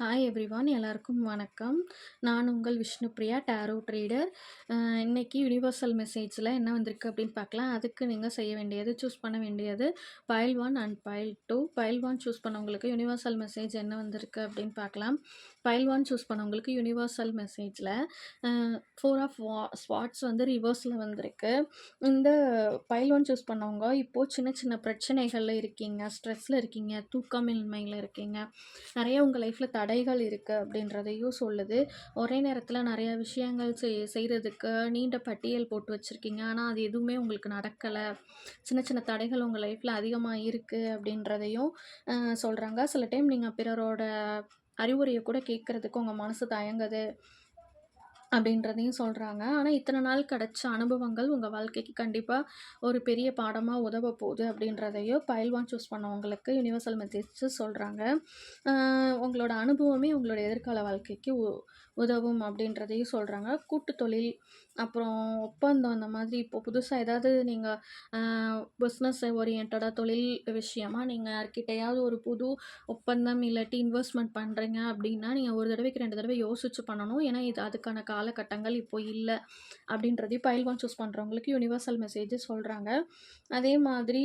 Hi everyone எல்லாருக்கும் வணக்கம். நான் உங்கள் விஷ்ணுப்ரியா டேரோ ட்ரீடர். இன்னைக்கு யுனிவர்சல் மெசேஜில் என்ன வந்திருக்கு அப்படின்னு பார்க்கலாம். அதுக்கு நீங்கள் செய்ய வேண்டியது சூஸ் பண்ண வேண்டியது file 1 and file 2. File 1 choose பண்ணவங்களுக்கு யுனிவர்சல் மெசேஜ் என்ன வந்திருக்கு அப்படின்னு பார்க்கலாம். பைல் 1 சூஸ் பண்ணவங்களுக்கு யுனிவர்சல் மெசேஜில் 4 ஆஃப் ஸ்வாட்ஸ் வந்து ரிவர்ஸில் வந்திருக்கு. இந்த பைல் 1 சூஸ் பண்ணவங்க இப்போது சின்ன சின்ன பிரச்சனைகளில் இருக்கீங்க, ஸ்ட்ரெஸ்ஸில் இருக்கீங்க, தூக்கமின்மையில் இருக்கீங்க, நிறைய உங்கள் லைஃப்பில் தடைகள் இருக்குது அப்படின்றதையும் சொல்லுது. ஒரே நேரத்தில் நிறையா விஷயங்கள் செய்கிறதுக்கு நீண்ட பட்டியல் போட்டு வச்சுருக்கீங்க. ஆனால் அது எதுவுமே உங்களுக்கு நடக்கலை. சின்ன சின்ன தடைகள் உங்கள் லைஃப்பில் அதிகமாக இருக்குது அப்படின்றதையும் சொல்கிறாங்க. சில டைம் நீங்கள் பிறரோட அறிவுரையை கூட கேட்குறதுக்கு உங்கள் மனசு தயங்குது அப்படின்றதையும் சொல்கிறாங்க. ஆனால் இத்தனை நாள் கிடச்ச அனுபவங்கள் உங்கள் வாழ்க்கைக்கு கண்டிப்பாக ஒரு பெரிய பாடமாக உதவ போகுது அப்படின்றதையும் பைல் 1 சூஸ் பண்ணவங்களுக்கு யுனிவர்சல் மெசேஜ் சொல்கிறாங்க. உங்களோட அனுபவமே உங்களோட எதிர்கால வாழ்க்கைக்கு உதவும் அப்படின்றதையும் சொல்கிறாங்க. கூட்டு தொழில், அப்புறம் ஒப்பந்தம், அந்த மாதிரி இப்போது புதுசாக ஏதாவது நீங்கள் பிஸ்னஸ் ஓரியன்டாக தொழில் விஷயமாக நீங்கள் யார்கிட்டையாவது ஒரு புது ஒப்பந்தம் இல்லாட்டி இன்வெஸ்ட்மெண்ட் பண்ணுறீங்க அப்படின்னா, நீங்கள் ஒரு தடவைக்கு 2 தடவை யோசிச்சு பண்ணணும். ஏன்னா இது அதுக்கான காலகட்டங்கள் இப்போ இல்லை அப்படின்றதையும் பைல் 1 சூஸ் பண்ணுறவங்களுக்கு யுனிவர்சல் மெசேஜ் சொல்கிறாங்க. அதே மாதிரி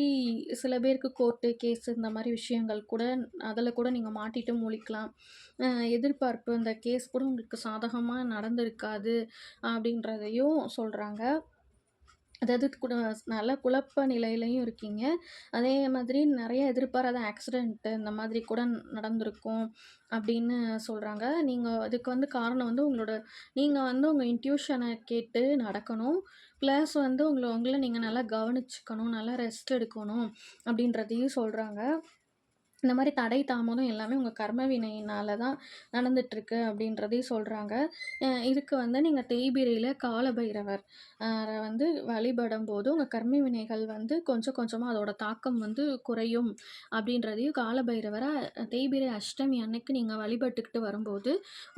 சில பேருக்கு கோர்ட்டு கேஸ் இந்த மாதிரி விஷயங்கள் கூட அதில் கூட நீங்கள் மாட்டிட்டு முழிக்கலாம். எதிர்பார்ப்பு அந்த கேஸ் கூட உங்களுக்கு சாதகமாக நடந்திருக்காது அப்படின்றதையும் சொல்கிறாங்க. அதாவது கூட நல்ல குழப்ப நிலையிலையும் இருக்கீங்க. அதே மாதிரி நிறைய எதிர்பாராத ஆக்சிடென்ட்டு இந்த மாதிரி கூட நடந்திருக்கும் அப்படின்னு சொல்கிறாங்க. நீங்கள் அதுக்கு வந்து காரணம் வந்து நீங்கள் வந்து உங்கள் இன்ட்யூஷனை கேட்டு நடக்கணும். ப்ளஸ் வந்து உங்களை நீங்கள் நல்லா கவனிச்சுக்கணும், நல்லா ரெஸ்ட் எடுக்கணும் அப்படின்றதையும் சொல்கிறாங்க. இந்த மாதிரி தடை தாமதம் எல்லாமே உங்கள் கர்ம வினையினால தான் நடந்துகிட்ருக்கு அப்படின்றதையும் சொல்கிறாங்க. இதுக்கு வந்து நீங்கள் தேய்பிரையில் காலபைரவர் வந்து வழிபடும் போது உங்கள் கர்ம வினைகள் வந்து கொஞ்சம் கொஞ்சமாக அதோட தாக்கம் வந்து குறையும் அப்படின்றதையும், காலபைரவரை தேய்பிரை அஷ்டமி அன்னைக்கு நீங்கள் வழிபட்டுக்கிட்டு வரும்போது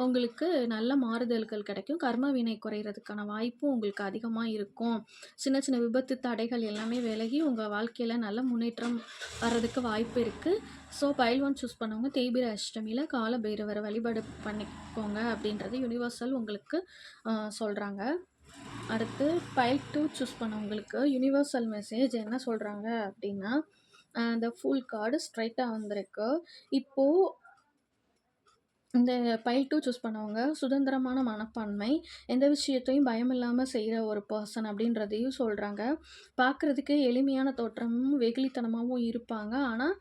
உங்களுக்கு நல்ல மாறுதல்கள் கிடைக்கும். கர்ம வினை குறையிறதுக்கான வாய்ப்பும் உங்களுக்கு அதிகமாக இருக்கும். சின்ன சின்ன விபத்து தடைகள் எல்லாமே விலகி உங்கள் வாழ்க்கையில் நல்ல முன்னேற்றம் வர்றதுக்கு வாய்ப்பு இருக்குது. ஸோ பைல் 1 சூஸ் பண்ணவங்க தேய்பிரை அஷ்டமியில் காலபைரவரை வழிபாடு பண்ணிக்கோங்க அப்படின்றது யுனிவர்சல் உங்களுக்கு சொல்கிறாங்க. அடுத்து பைல் 2 சூஸ் பண்ணவங்களுக்கு யுனிவர்சல் மெசேஜ் என்ன சொல்கிறாங்க அப்படின்னா, இந்த ஃபுல் கார்டு ஸ்ட்ரைட்டாக வந்திருக்கு. இப்போது இந்த பைல் 2 சூஸ் பண்ணவங்க சுதந்திரமான மனப்பான்மை, எந்த விஷயத்தையும் பயமில்லாமல் செய்கிற ஒரு பர்சன் அப்படின்றதையும் சொல்கிறாங்க. பார்க்குறதுக்கு எளிமையான தோற்றமும் வெகுளித்தனமாகவும் இருப்பாங்க. ஆனால்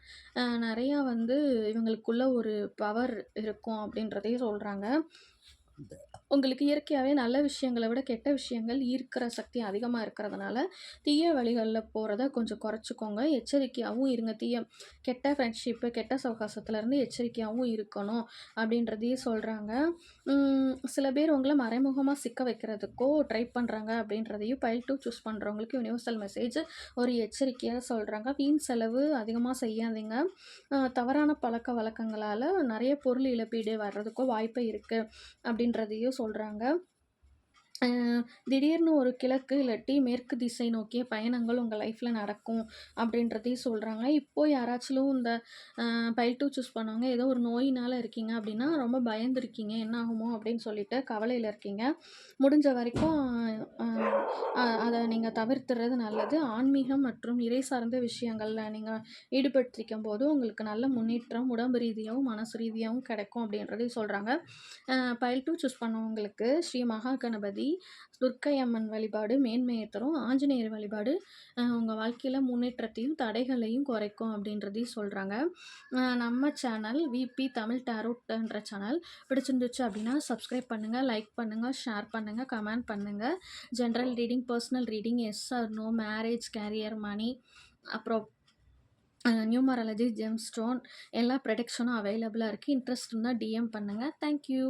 நிறையா வந்து இவங்களுக்குள்ள ஒரு பவர் இருக்கும் அப்படின்றதையும் சொல்கிறாங்க. உங்களுக்கு இயற்கையாகவே நல்ல விஷயங்களை விட கெட்ட விஷயங்கள் ஈர்க்கிற சக்தி அதிகமாக இருக்கிறதுனால தீய வழிகளில் போகிறத கொஞ்சம் குறைச்சிக்கோங்க. எச்சரிக்கையாகவும் இருங்க. கெட்ட ஃப்ரெண்ட்ஷிப்பு, கெட்ட சவகாசத்துலேருந்து எச்சரிக்கையாகவும் இருக்கணும் அப்படின்றதையும் சொல்கிறாங்க. சில பேர் உங்களை மறைமுகமாக சிக்க வைக்கிறதுக்கோ ட்ரை பண்ணுறாங்க அப்படின்றதையும் பைல் 2 சூஸ் பண்ணுறவங்களுக்கு யுனிவர்சல் மெசேஜ் ஒரு எச்சரிக்கையாக சொல்கிறாங்க. வீண் செலவு அதிகமாக செய்யாதீங்க. தவறான பழக்க வழக்கங்களால் நிறைய பொருள் இழப்பீடு வர்றதுக்கோ வாய்ப்பு இருக்குது அப்படின்றதையும் சொல்கிறாங்க. திடீர்னு ஒரு கிழக்கு இல்லாட்டி மேற்கு திசை நோக்கிய பயணங்கள் உங்கள் லைஃப்பில் நடக்கும் அப்படின்றதையும் சொல்கிறாங்க. இப்போது யாராச்சும் இந்த பைல் 2 சூஸ் பண்ணவங்க ஏதோ ஒரு நோயினால் இருக்கீங்க அப்படின்னா ரொம்ப பயந்துருக்கீங்க, என்ன ஆகுமோ அப்படின்னு சொல்லிட்டு கவலையில் இருக்கீங்க. முடிஞ்ச வரைக்கும் அதை நீங்கள் தவிர்த்துறது நல்லது. ஆன்மீகம் மற்றும் இறை சார்ந்த விஷயங்களில் நீங்கள் ஈடுபடுத்திக்கும் போது உங்களுக்கு நல்ல முன்னேற்றம் உடம்பு ரீதியாகவும் மனசு ரீதியாகவும் கிடைக்கும் அப்படின்றதையும் சொல்கிறாங்க. பைல் 2 சூஸ் பண்ணவங்களுக்கு ஸ்ரீ மகா கணபதி, துர்க்கை அம்மன் வழிபாடு மேன்மையை தரும். ஆஞ்சநேயர் வழிபாடு உங்கள் வாழ்க்கையில் முன்னேற்றத்தையும் தடைகளையும் குறைக்கும் அப்படின்றதையும் சொல்கிறாங்க. நம்ம சேனல் விபி தமிழ் டேரோட்ன்ற சேனல் பிடிச்சிருந்துச்சு அப்படின்னா சப்ஸ்கிரைப் பண்ணுங்கள், லைக் பண்ணுங்கள், ஷேர் பண்ணுங்கள், கமெண்ட் பண்ணுங்கள். General reading, personal reading, yes or no, marriage, career, money, அப்புறம் நியூமராலஜி, ஜெம் ஸ்டோன் எல்லா ப்ரொடக்ஷனும் அவைலபிளாக இருக்குது. இன்ட்ரெஸ்ட் இருந்தால் டிஎம் பண்ணுங்கள். தேங்க்யூ.